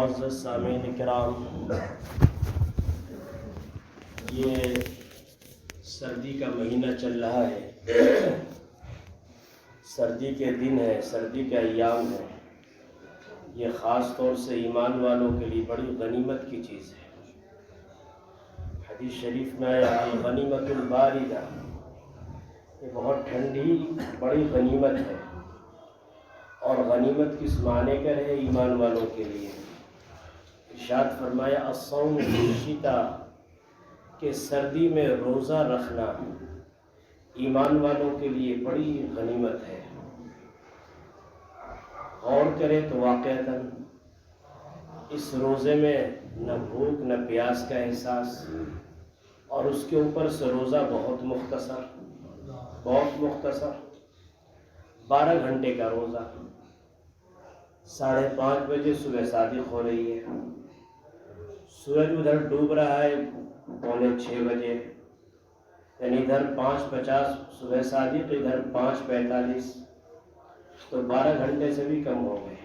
معزز سامعین کرام، یہ سردی کا مہینہ چل رہا ہے، سردی کے دن ہے، سردی کے ایام ہے۔ یہ خاص طور سے ایمان والوں کے لیے بڑی غنیمت کی چیز ہے۔ حدیث شریف میں آیا الغنیمت الباردہ، یہ بہت ٹھنڈی بڑی غنیمت ہے، اور غنیمت کس معنی کا ہے؟ ایمان والوں کے لیے۔ ارشاد فرمایا الصوم فی الشتاء، کہ سردی میں روزہ رکھنا ایمان والوں کے لیے بڑی غنیمت ہے۔ غور کرے تو واقعتاً اس روزے میں نہ بھوک نہ پیاس کا احساس، اور اس کے اوپر سے روزہ بہت مختصر 12 گھنٹے کا روزہ۔ 5:30 بجے صبح صادق ہو رہی ہے، سورج ادھر ڈوب رہا ہے 5:45 بجے، یعنی ادھر 5:50 صبح صادق، ادھر 5:45، تو 12 گھنٹے سے بھی کم ہو گئے۔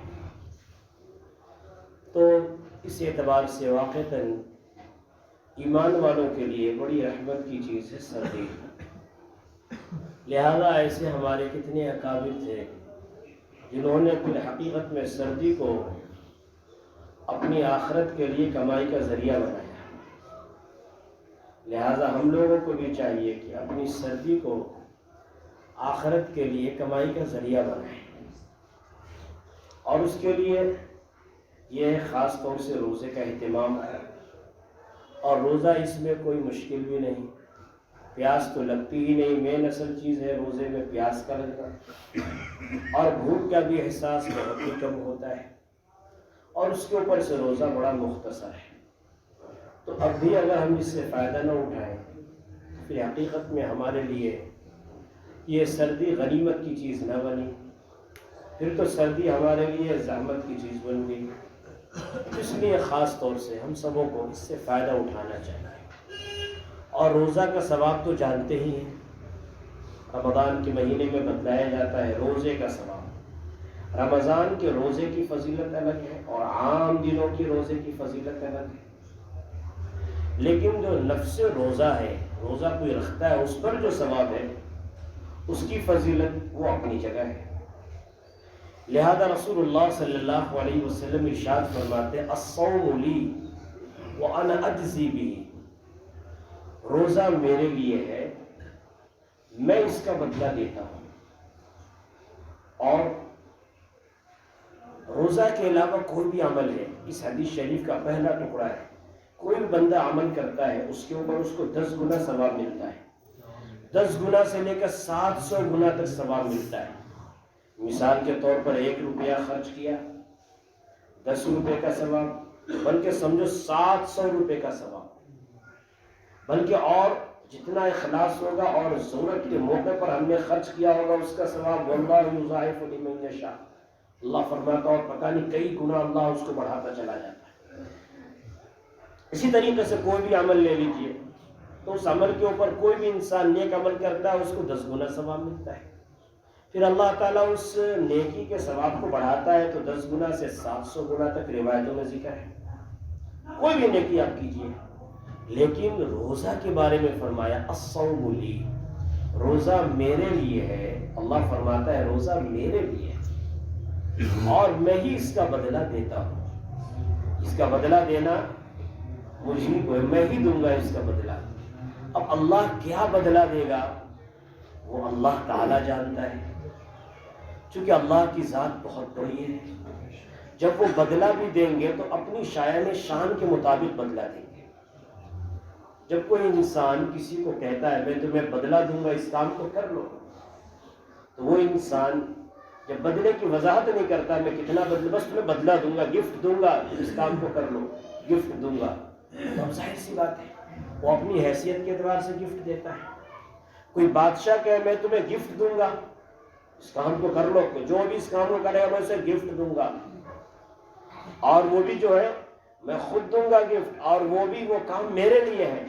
تو اس اعتبار سے واقعتاً ایمان والوں کے لیے بڑی رحمت کی چیز ہے سردی۔ لہذا ایسے ہمارے کتنے اکابر تھے جنہوں نے پھر حقیقت میں سردی کو اپنی آخرت کے لیے کمائی کا ذریعہ بنایا۔ لہذا ہم لوگوں کو بھی چاہیے کہ اپنی سردی کو آخرت کے لیے کمائی کا ذریعہ بنائیں، اور اس کے لیے یہ خاص طور سے روزے کا اہتمام ہے۔ اور روزہ اس میں کوئی مشکل بھی نہیں، پیاس تو لگتی ہی نہیں، مین اصل چیز ہے روزے میں پیاس کا لگنا، اور بھوک کا بھی احساس بہت ہی کم ہوتا ہے، اور اس کے اوپر سے روزہ بڑا مختصر ہے۔ تو اب بھی اگر ہم اس سے فائدہ نہ اٹھائیں، پھر حقیقت میں ہمارے لیے یہ سردی غنیمت کی چیز نہ بنی، پھر تو سردی ہمارے لیے زحمت کی چیز بن گئی۔ اس لیے خاص طور سے ہم سبوں کو اس سے فائدہ اٹھانا چاہیے۔ اور روزہ کا ثواب تو جانتے ہی ہیں، رمضان کے مہینے میں بتلایا جاتا ہے روزے کا ثواب۔ رمضان کے روزے کی فضیلت الگ ہے، اور عام دنوں کی روزے کی فضیلت الگ ہے۔ لیکن جو نفس روزہ ہے، روزہ کوئی رکھتا ہے، اس پر جو ثواب ہے، اس کی فضیلت وہ اپنی جگہ ہے۔ لہذا رسول اللہ صلی اللہ علیہ وسلم ارشاد فرماتے الصوم لی وانا اجزی بہ، روزہ میرے لیے ہے، میں اس کا بدلہ دیتا ہوں۔ اور روزہ کے علاوہ کوئی بھی عمل ہے، اس حدیث شریف کا پہلا ٹکڑا ہے، کوئی بھی بندہ عمل کرتا ہے اس کے اوپر اس کو 10 گنا ثواب ملتا ہے، 10 گنا سے لے کر 700 گنا تک ثواب ملتا ہے۔ مثال کے طور پر 1 روپیہ خرچ کیا، 10 روپے کا ثواب، بلکہ سمجھو 700 روپے کا ثواب، بلکہ اور جتنا اخلاص ہوگا اور ضرورت کے موقع پر ہم نے خرچ کیا ہوگا اس کا ثواب واللہ یضاعف لمن یشاء، اللہ فرماتا اور پتہ نہیں کئی گنا اللہ اس کو بڑھاتا چلا جاتا ہے۔ اسی طریقے سے کوئی بھی عمل لے لیجئے، تو اس عمل کے اوپر کوئی بھی انسان نیک عمل کرتا ہے، اس کو 10 گنا ثواب ملتا ہے۔ پھر اللہ تعالیٰ اس نیکی کے ثواب کو بڑھاتا ہے تو 10 گنا سے 700 گنا تک روایتوں میں ذکر ہے۔ کوئی بھی نیکی آپ کیجئے، لیکن روزہ کے بارے میں فرمایا الصوم لی، روزہ میرے لیے ہے۔ اللہ فرماتا ہے روزہ میرے لیے ہے، اور میں ہی اس کا بدلہ دیتا ہوں۔ اس کا بدلہ دینا مجھے کو ہے، میں ہی دوں گا اس کا بدلہ۔ اب اللہ کیا بدلہ دے گا وہ اللہ تعالیٰ جانتا ہے، چونکہ اللہ کی ذات بہت بڑی ہے۔ جب وہ بدلہ بھی دیں گے تو اپنی شایان شان کے مطابق بدلہ دیں گے۔ جب کوئی انسان کسی کو کہتا ہے میں تمہیں بدلہ دوں گا اس کام کو کر لو، تو وہ انسان جب بدلے کی وضاحت نہیں کرتا میں کتنا بدلہ، بس تمہیں بدلہ دوں گا، گفٹ دوں گا، اس کام کو کر لو، گفٹ دوں گا، تو اب ظاہر سی بات ہے وہ اپنی حیثیت کے اعتبار سے گفٹ دیتا ہے۔ کوئی بادشاہ کہے میں تمہیں گفٹ دوں گا، اس کام کو کر لو، کہ جو بھی اس کام کو کرے گا میں اسے گفٹ دوں گا، اور وہ بھی جو ہے میں خود دوں گا گفٹ، اور وہ بھی وہ کام میرے لیے ہے۔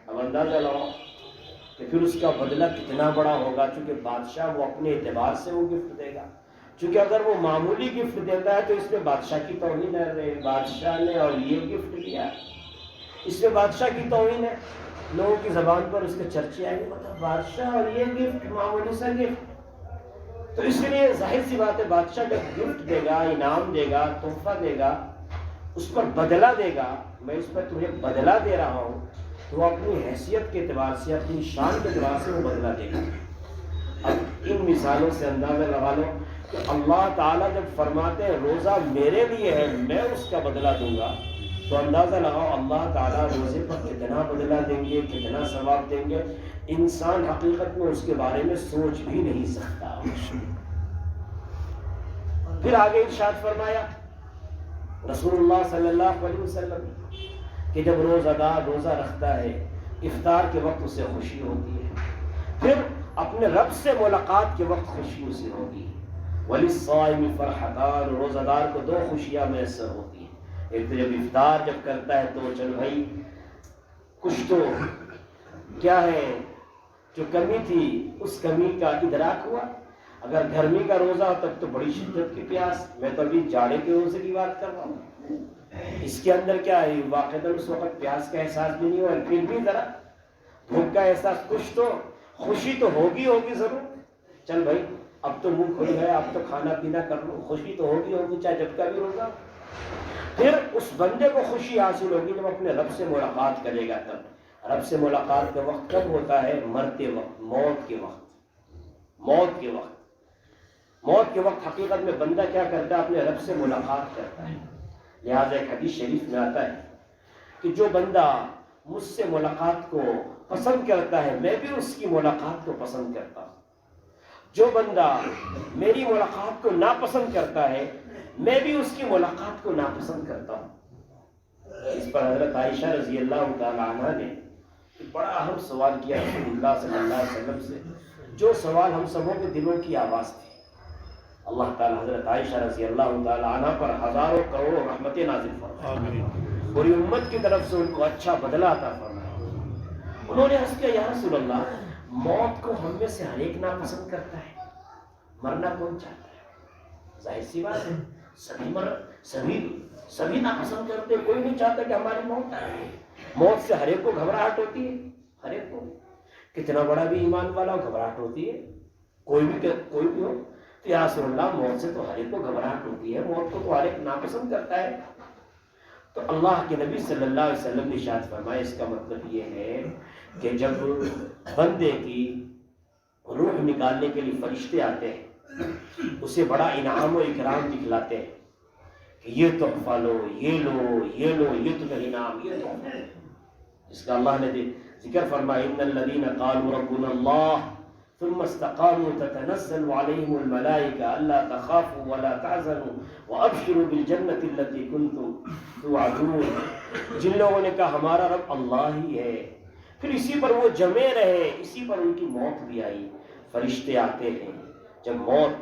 اب اندازہ لگاؤ کہ پھر اس کا بدلہ کتنا بڑا ہوگا، چونکہ بادشاہ وہ اپنے اعتبار سے وہ گفٹ دے گا۔ چونکہ اگر وہ معمولی گفٹ دیتا ہے تو اس میں بادشاہ کی توہین ہے، بادشاہ نے اور یہ گفٹ دیا، اس میں بادشاہ کی توہین ہے، لوگوں کی زبان پر اس کے چرچے آئیں گے، مطلب بادشاہ اور یہ گفٹ، معمولی سا گفٹ۔ تو اس لیے ظاہر سی بات ہے بادشاہ جب گفٹ دے گا، انعام دے گا، تحفہ دے گا، اس پر بدلہ دے گا، میں اس پر تمہیں بدلہ دے رہا ہوں، تو اپنی حیثیت کے اعتبار سے، اپنی شان کے اعتبار سے وہ بدلہ دے گا۔ اب ان مثالوں سے اندازہ لگا لو کہ اللہ تعالیٰ جب فرماتے ہیں روزہ میرے لیے ہے، میں اس کا بدلہ دوں گا، تو اندازہ لگاؤ اللہ تعالیٰ روزے پر کتنا بدلہ دیں گے، کتنا ثواب دیں گے، انسان حقیقت میں اس کے بارے میں سوچ بھی نہیں سکتا۔ پھر آگے ارشاد فرمایا رسول اللہ صلی اللہ علیہ وسلم کہ جب روزہ دار روزہ رکھتا ہے، افطار کے وقت اسے خوشی ہوتی ہے، پھر اپنے رب سے ملاقات کے وقت خوشی اسے ہوگی۔ وَلِلصَّائِمِ فَرْحَتَانِ، روزہ دار کو دو خوشیاں میسر ہوتی ہیں، ایک تو جب افطار جب کرتا ہے تو چل بھائی کچھ تو کیا ہے جو کمی تھی اس کمی کا ادراک ہوا۔ اگر گرمی کا روزہ ہو تب تو بڑی شدت کی پیاس، میں تو ابھی جاڑے کے روزے کی بات کر رہا ہوں، اس کے اندر کیا ہے واقعہ اس وقت پیاس کا احساس بھی نہیں ہوا، پھر بھی ذرا بھوک کا احساس، کچھ تو خوشی تو ہوگی ضرور، چل بھائی اب تو منہ کھل گیا، اب تو کھانا پینا کر لو، خوشی تو ہوگی چاہے جب کا بھی روزہ۔ پھر اس بندے کو خوشی حاصل ہوگی جب اپنے رب سے ملاقات کرے گا، تب رب سے ملاقات کا وقت کب ہوتا ہے؟ مرتے وقت، موت کے وقت۔ موت کے وقت حقیقت میں بندہ کیا کرتا ہے؟ اپنے رب سے ملاقات کرتا ہے۔ لہٰذا ایک حدیث شریف میں آتا ہے کہ جو بندہ مجھ سے ملاقات کو پسند کرتا ہے میں بھی اس کی ملاقات کو پسند کرتا ہوں، جو بندہ میری ملاقات کو ناپسند کرتا ہے میں بھی اس کی ملاقات کو ناپسند کرتا ہوں۔ اس پر حضرت عائشہ رضی اللہ تعالی عنہ نے بڑا اہم سوال کیا رسول اللہ صلی اللہ علیہ وسلم سے، جو سوال ہم سبوں کے دلوں کی آواز تھی۔ اللہ تعالی حضرت عائشہ رضی اللہ تعالی عنہ پر ہزاروں کروڑوں رحمتیں نازل فرمائے، پوری امت کی طرف سے ان کو اچھا بدلہ عطا فرمائے۔ انہوں نے عرض کیا یا رسول اللہ، موت کو ہم میں سے ہر ایک ناپسند کرتا ہے، مرنا کون چاہتا ہے؟ ظاہر سی بات ہے سبھی ناپسند کرتے، کوئی نہیں چاہتا کہ ہماری موت آئے۔ موت سے ہر ایک کو گھبراہٹ ہوتی ہے، ہر ایک کو، کتنا بڑا بھی ایمان والا ہو گھبراہٹ ہوتی ہے، کوئی بھی ہو۔ تو یا رسول اللہ موت سے تو ہر ایک کو گھبراہٹ ہوتی ہے، موت کو تو ہر ایک ناپسند کرتا ہے۔ تو اللہ کے نبی صلی اللہ علیہ وسلم نے ارشاد فرمایا اس کا مطلب یہ ہے کہ جب بندے کی روح نکالنے کے لیے فرشتے آتے ہیں اسے بڑا انعام و اکرام دکھلاتے ہیں کہ یہ تحفہ لو، یہ تمہیں انعام، یہ تحفہ، اس کا اللہ نے ذکر فرمایا ان الذين قالوا ربنا الله ثم استقاموا تتنزل عليهم الملائكة ألا تخافوا ولا تحزنوا وأبشروا بالجنة التي كنتم توعدون۔ جن لوگوں نے کہا ہمارا رب اللہ ہی ہے، پھر اسی پر وہ جمے رہے، اسی پر ان کی موت بھی آئی۔ فرشتے آتے ہیں جب موت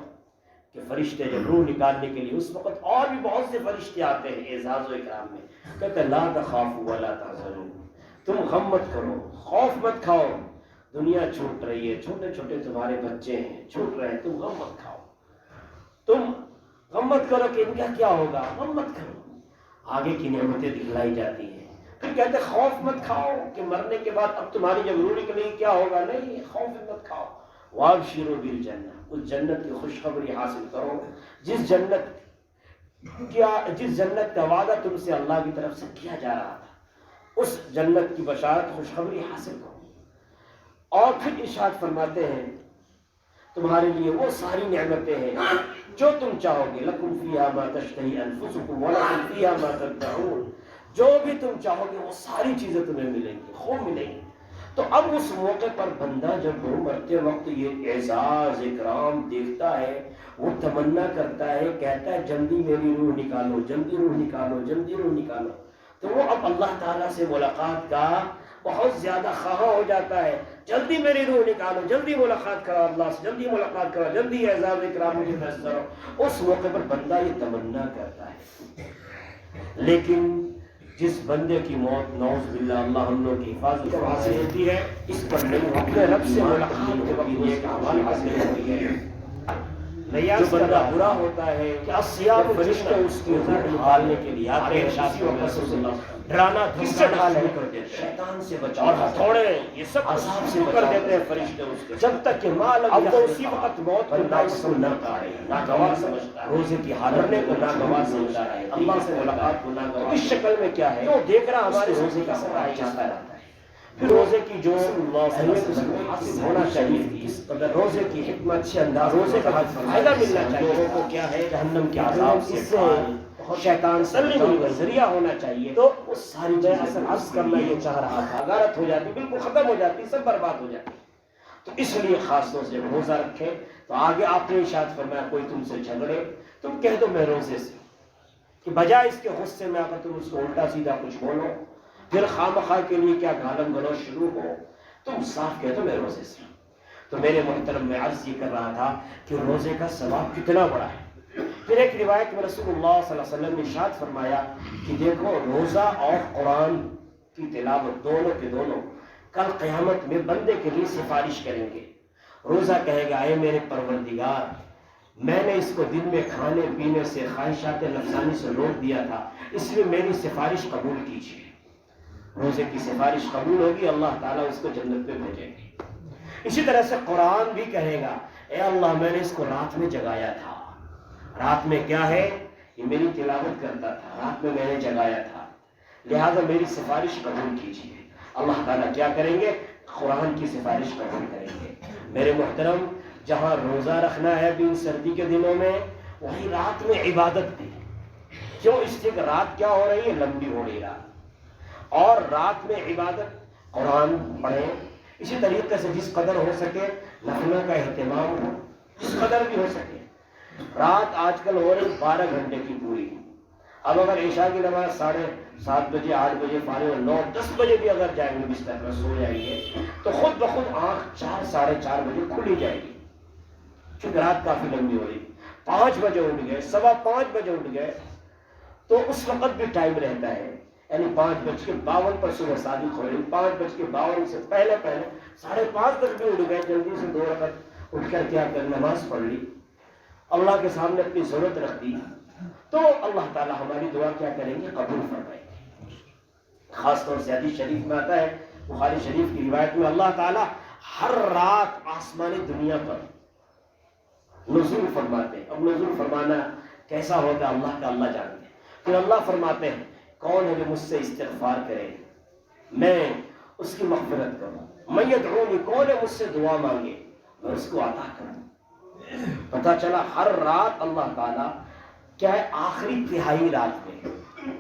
کے فرشتے جب روح نکالنے کے لیے، اس وقت اور بھی بہت سے فرشتے آتے ہیں اعزاز و اکرام میں، کہتے ہیں لا تخافوا ولا تحزنوا، تم غم مت کرو، خوف مت کھاؤ، دنیا چھوٹ رہی ہے، چھوٹے چھوٹے تمہارے بچے ہیں چھوٹ رہے ہیں، تم غم مت کھاؤ، تم غم مت کرو کہ ان کا کیا ہوگا، غم مت کرو، آگے کی نعمتیں دکھلائی جاتی ہیں۔ پھر کہتے خوف مت کھاؤ کہ مرنے کے بعد اب تمہاری جب روح نکلے گی کیا ہوگا، نہیں، خوف مت کھاؤ۔ وابشروا بالجنہ، اس جنت کی خوشخبری حاصل کرو جس جنت کا وعدہ تم سے اللہ کی طرف سے کیا جا رہا تھا، اس جنت کی بشارت خوشخبری حاصل کرو۔ اور پھر ارشاد فرماتے ہیں تمہارے لیے وہ ساری نعمتیں ہیں جو تم چاہو گے، لکم فیہا ما تشتہی انفسکم ولکم فیہا ما تدعون، جو بھی تم چاہو گے وہ ساری چیزیں تمہیں ملیں گی، خوب ملیں گی۔ تو اب اس موقع پر بندہ جب وہ مرتے وقت یہ اعزاز اکرام دیکھتا ہے، وہ تمنا کرتا ہے، کہتا ہے جلدی میری روح نکالو، جلدی روح نکالو، جلدی روح نکالو۔ تو وہ اب اللہ تعالیٰ سے ملاقات کا بہت زیادہ خواہاں ہو جاتا ہے، جلدی میری روح نکالو، جلدی ملاقات کرو اللہ سے، جلدی ملاقات کرو، جلدی اعزاز اکرام مجھے میسر ہو۔ اس موقع پر بندہ یہ تمنا کرتا ہے۔ لیکن جس بندے کی موت نعوذ باللہ اللہ ہم لوگ کی حفاظت حاصل ہوتی ہے، اس پر نہیں، اپنے رب سے ملاقات کے وقت نیک اعمال حاصل ہوتی ہے، جو بندہ برا ہوتا ہے فرشتے اس کی ڈالنے کے لیے آتے ہیں، ڈرانا کس سے ڈالنے کر دیتے ہیں، شیطان سے بچاؤ، اور ہتھوڑے یہ سب عذاب سے کر دیتے ہیں فرشتے اس کے، جب تک کہ اب وہ اسی وقت موت کو ناپسند نہ کرے، ناگوار سمجھتا ہے، روزے کی حالت کو ناگوار سمجھتا ہے، اللہ سے ملاقات کو ناگوار، اس شکل میں کیا ہے وہ دیکھ رہا ہمارے روزے کا سوال چاہتا رہتا ہے۔ پھر روزے کی جو اہمیت اس کو حاصل ہونا چاہیے، روزے کی حکمت سے انداز، روزے کا فائدہ ملنا چاہیے، لوگوں کو کیا ہے جہنم کے عذاب سے شیطان سلیم کا ذریعہ ہونا چاہیے، تو وہ ساری چیزیں اصل عرض کرنا یہ چاہ رہا تھا، غارت ہو جاتی، بالکل ختم ہو جاتی، سب برباد ہو جاتی۔ تو اس لیے خاص طور سے روزہ رکھے، تو آگے آپ نے ارشاد فرمایا کوئی تم سے جھگڑے تم کہہ دو میں روزے سے، کہ بجائے اس کے غصے میں آ کر تم اس کو الٹا سیدھا کچھ بولو، پھر خامخواہ کے لیے کیا گالم گلوچ شروع ہو، تم صاف کہہ دو میں روزے سے۔ تو میرے محترم میں عرض یہ کر رہا تھا کہ روزے کا ثواب کتنا بڑا ہے۔ پھر ایک روایت میں رسول اللہ صلی اللہ علیہ وسلم نے ارشاد فرمایا کہ دیکھو روزہ اور قرآن کی تلاوت دونوں کے دونوں کل قیامت میں بندے کے لیے سفارش کریں گے۔ روزہ کہے گا اے میرے پروردگار، میں نے اس کو دن میں کھانے پینے سے خواہشات نفسانی سے روک دیا تھا، اس لیے میری سفارش قبول کیجیے۔ روزے کی سفارش قبول ہوگی، اللہ تعالیٰ اس کو جنت میں بھیجیں گے۔ اسی طرح سے قرآن بھی کہے گا اے اللہ میں نے اس کو رات میں جگایا تھا، رات میں کیا ہے یہ میری تلاوت کرتا تھا، رات میں نے جگایا تھا، لہذا میری سفارش قبول کیجیے۔ اللہ تعالیٰ کیا کریں گے؟ قرآن کی سفارش قبول کریں گے۔ میرے محترم جہاں روزہ رکھنا ہے بھی سردی کے دنوں میں، وہیں رات میں عبادت بھی، کیوں؟ اس لیے کہ رات کیا ہو رہی ہے؟ لمبی ہو رہی رات، اور رات میں عبادت قرآن پڑھیں۔ اسی طریقے سے جس قدر ہو سکے نفلوں کا اہتمام ہو، جس قدر بھی ہو سکے۔ رات آج کل ہو رہی 12 گھنٹے کی پوری، اب اگر عشاء کی نماز 7:30 بجے 8 بجے فارغ 9 10 بجے بھی اگر جائیں گے بستر پر سو جائیں گے تو خود بخود آنکھ 4 ساڑھے 4 بجے کھل ہی جائے گی، چونکہ رات کافی لمبی ہو رہی۔ 5 بجے اٹھ گئے، 5:15 بجے اٹھ گئے تو اس وقت بھی ٹائم رہتا ہے، یعنی 5:52 پر صبح صادق ہو رہی، 5:52 سے پہلے 5:30 تک بھی اٹھ گئے، جلدی سے 2 رکعت اٹھ کر کیا کر نماز پڑھ لی، اللہ کے سامنے اپنی ضرورت رکھ دی، تو اللہ تعالیٰ ہماری دعا کیا کریں گے؟ قبول فرمائیں گے۔ خاص طور سے حدیث شریف میں آتا ہے، بخاری شریف کی روایت میں، اللہ تعالیٰ ہر رات آسمانی دنیا پر نزول فرماتے ہیں۔ اب نزول فرمانا کیسا ہوتا ہے اللہ کا اللہ جانتے ہیں۔ پھر اللہ فرماتے ہیں کون ہے جو مجھ سے استغفار کرے میں اس کی مغفرت کروں، من یدعونی، کون ہے مجھ سے دعا مانگے میں اس کو عطا کروں۔ پتہ چلا ہر رات اللہ تعالیٰ کیا ہے؟ آخری تہائی رات میں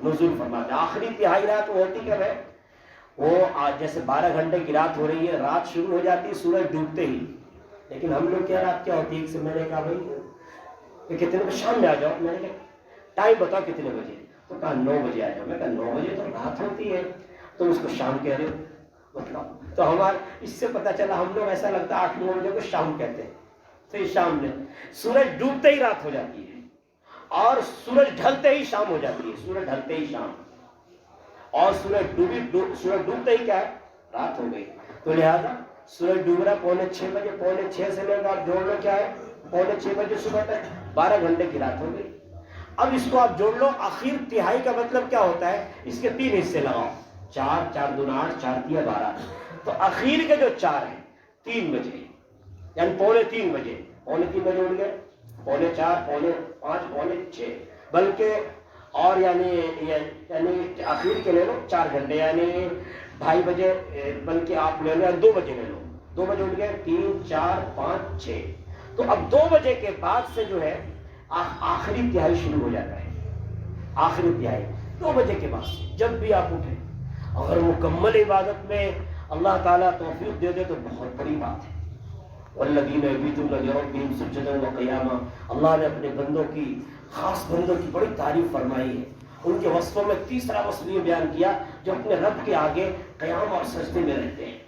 نزول فرماتے ہیں۔ آخری تہائی رات وہ ہوتی کب ہے؟ وہ آج جیسے 12 گھنٹے کی رات ہو رہی ہے، رات شروع ہو جاتی ہے سورج ڈوبتے ہی، لیکن ہم لوگ کیا رات کیا ہوتی ہے؟ ایک سے میں نے کہا بھائی کتنے بجے؟ شام میں آ جاؤ۔ میں نے کہا ٹائم بتاؤ کتنے بجے؟ تو کہا 9 بجے آ جاؤ۔ میں کہا 9 بجے تو رات ہوتی ہے، تم اس کو شام کہہ رہے ہو، بتلاؤ۔ تو ہمارا اس سے پتہ چلا ہم لوگ ایسا لگتا ہے 8-9 بجے کو شام کہتے ہیں، تو یہ شام میں سورج ڈوبتے ہی رات ہو جاتی ہے، اور سورج ڈھلتے ہی شام ہو جاتی ہے، سورج ڈھلتے ہی شام، اور سورج ڈوبتے ہی کیا ہے؟ رات ہو گئی۔ تو لہذا سورج ڈوب رہا 5:45 بجے، 5:45 سے لے کر آپ جوڑ لو کیا ہے؟ 5:45 بجے صبح تک 12 گھنٹے کی رات ہو گئی۔ اب اس کو آپ جوڑ لو، آخر تہائی کا مطلب کیا ہوتا ہے؟ اس کے 3 حصے لگاؤ، 4 4 2 8 4 3 12، تو اخیر کے جو 4 ہیں 3 بجے، یعنی 3:45 بجے، 3:45 بجے اٹھ گئے، 4:45 5:45 5:6، بلکہ اور یعنی آخر کے لے لو 4 گھنٹے، یعنی 2:30 بجے، بلکہ آپ لے لو 2 بجے لے لو، 2 بجے اٹھ گئے، 3 4 5 6، تو اب 2 بجے کے بعد سے جو ہے آخری تہائی شروع ہو جاتا ہے۔ آخری تہائی 2 بجے کے بعد جب بھی آپ اٹھیں، اگر مکمل عبادت میں اللہ تعالیٰ توفیق دے دے تو بہت بڑی بات ہے۔ والذین یبیتون لربہم سجدا وقیاما، اللہ نے اپنے بندوں کی، خاص بندوں کی بڑی تعریف فرمائی ہے۔ ان کے وصفوں میں تیسرا وصف یہ بیان کیا جو اپنے رب کے آگے قیام اور سجدے میں رہتے ہیں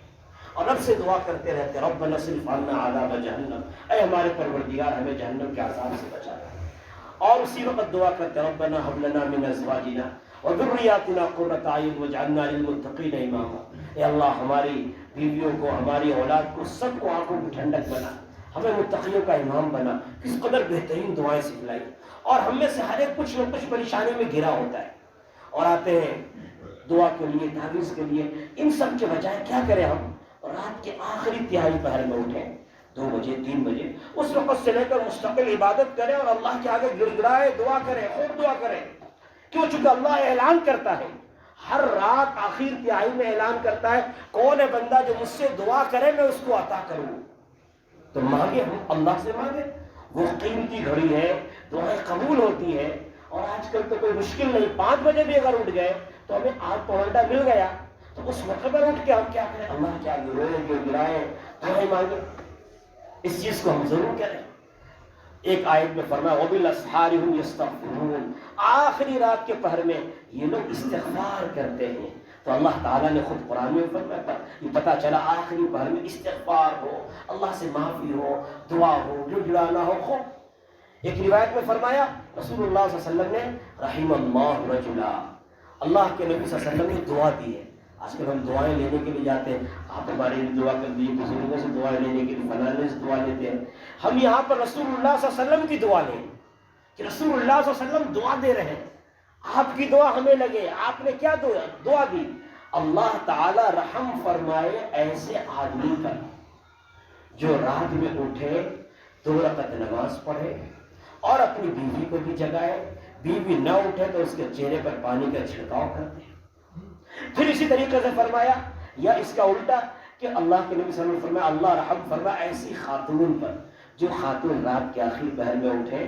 اور رب سے دعا کرتے رہتے، ربنا اصرف عنا عذاب جہنم، اے ہمارے پروردگار ہمیں جہنم کے عذاب سے بچا دے، اور اسی وقت دعا کرتے ربنا هب لنا من ازواجنا وذریاتنا قرۃ اعین واجعلنا للمتقین اماما، اے اللہ ہماری بیویوں کو، ہماری اولاد کو، سب کو آنکھوں کی ٹھنڈک بنا، ہمیں متقیوں کا امام بنا، کس قدر بہترین دعائیں سکھلائی، اور ہم میں سے ہر ایک کچھ نہ کچھ پریشانی میں گھرا ہوتا ہے اور آتے ہیں دعا کے لیے، تعویذ کے لیے. ان سب کے بجائے کیا کریں ہم؟ رات کے آخری تہائی پہر میں اٹھیں، 2 بجے 3 بجے، اس وقت سے لے کر مستقل عبادت کریں اور اللہ کے آگے گڑ گڑائے دعا کریں، خوب دعا کریں. کیوں؟ چونکہ اللہ اعلان کرتا ہے ہر رات آخر تہائی میں، اعلان کرتا ہے کون ہے بندہ جو مجھ سے دعا کرے میں اس کو عطا کروں. تو مانگے، ہم اللہ سے مانگے، وہ قیمتی گھڑی ہے، دعائیں قبول ہوتی ہے. اور آج کل تو کوئی مشکل نہیں، 5 بجے بھی اگر اٹھ گئے تو ہمیں آدھ پون گھنٹہ مل گیا تو اس وقت پر اٹھ کے ہم کیا کریں؟ اللہ کیا روئیں گے، گرائیں، دعائیں مانگیں. اس چیز کو ہم ضرور کریں. ایک آیت میں فرمایا وَبِالْأَسْحَارِ هُمْ يَسْتَغْفِرُونَ، آخری رات کے پہر میں یہ لوگ استغفار کرتے ہیں. تو اللہ تعالیٰ نے خود قرآن میں فرمایا، یہ پتہ چلا آخری پہر میں استغفار ہو، اللہ سے معافی ہو، دعا ہو، گڑ گڑانا ہو. خوب ایک روایت میں فرمایا رسول اللہ صلی اللہ علیہ وسلم نے رحم اللہ رجلا، اللہ کے نبی صلی اللہ علیہ وسلم نے دعا دی ہے. آج کل ہم دعائیں لینے کے لیے جاتے ہیں، آپ ہمارے لیے دعا کر دیجیے، بزرگوں سے دعائیں لینے کے لیے فلانے سے دعا لیتے ہیں. ہم یہاں پر رسول اللہ صلی اللہ علیہ وسلم کی دعا لیں کہ رسول اللہ صلی اللہ علیہ وسلم دعا دے رہے ہیں، آپ کی دعا ہمیں لگے. آپ نے کیا دعا دی؟ اللہ تعالی رحم فرمائے ایسے آدمی پر جو رات میں اٹھے، 2 رکعت نماز پڑھے اور اپنی بیوی کو بھی جگائے، بیوی نہ اٹھے تو اس کے چہرے پر پانی کا چھڑکاؤ کرتے. پھر اسی طریقے سے فرمایا، یا اس کا الٹا کہ اللہ کے نبی صلی اللہ علیہ وسلم نے فرمایا اللہ رحم فرمائے ایسی خاتون پر جو خاتون رات کے آخری پہر میں اٹھے،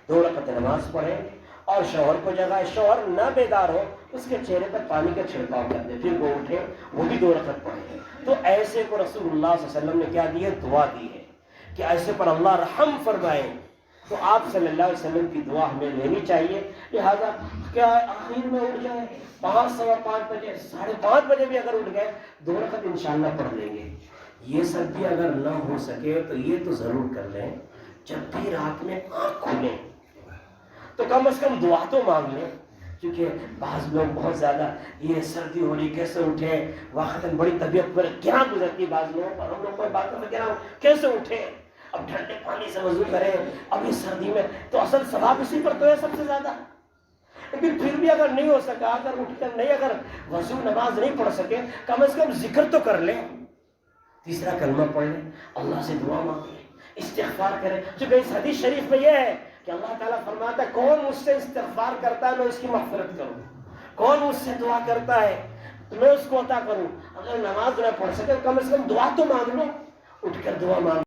2 رکعت نماز پڑھے اور شوہر کو جگائے، شوہر نہ بیدار ہو اس کے چہرے پر پانی کا چھڑکاؤ کر دے، پھر وہ اٹھے وہ بھی 2 رکعت پڑھے. تو ایسے کو رسول اللہ صلی اللہ علیہ وسلم نے کیا دی ہے؟ دعا دی ہے کہ ایسے پر اللہ رحم فرمائے. تو آپ صلی اللہ علیہ وسلم کی دعا ہمیں لینی چاہیے. لہذا کیا آخر میں اٹھ جائے 5 سوا 5 بجے، 5:30 بجے بھی اگر اٹھ گئے 2 رکعت انشاءاللہ پڑھ لیں گے. یہ سب بھی اگر نہ ہو سکے تو یہ تو ضرور کر لیں، جب بھی رات میں آنکھ کھولیں تو کم از کم دعا تو مانگ لیں. کیونکہ بعض لوگ بہت زیادہ یہ سردی ہو رہی کیسے اٹھے، وقتاً بڑی طبیعت پر کیا گزرتی بعض لوگوں پر، ہم لوگ کوئی باتوں میں کیا کیسے اٹھے، اب ٹھنڈے پانی سے وضو کریں، اب اس سردی میں تو اصل ثواب اسی پر تو ہے سب سے زیادہ. لیکن پھر بھی اگر نہیں ہو سکا، اگر اٹھ کر نہیں، اگر وضو نماز نہیں پڑھ سکے، کم از کم ذکر تو کر لیں، تیسرا کلمہ پڑھ لیں، اللہ سے دعا مانگ لیں، استغفار کریں. چونکہ اس حدیث شریف میں یہ ہے کہ اللہ تعالیٰ فرماتا ہے کون مجھ سے استغفار کرتا ہے میں اس کی مغفرت کروں، کون مجھ سے دعا کرتا ہے تو میں اس کو عطا کروں. اگر نماز نہ پڑھ سکے کم از کم دعا تو مانگ لو، اٹھ کر دعا مانگ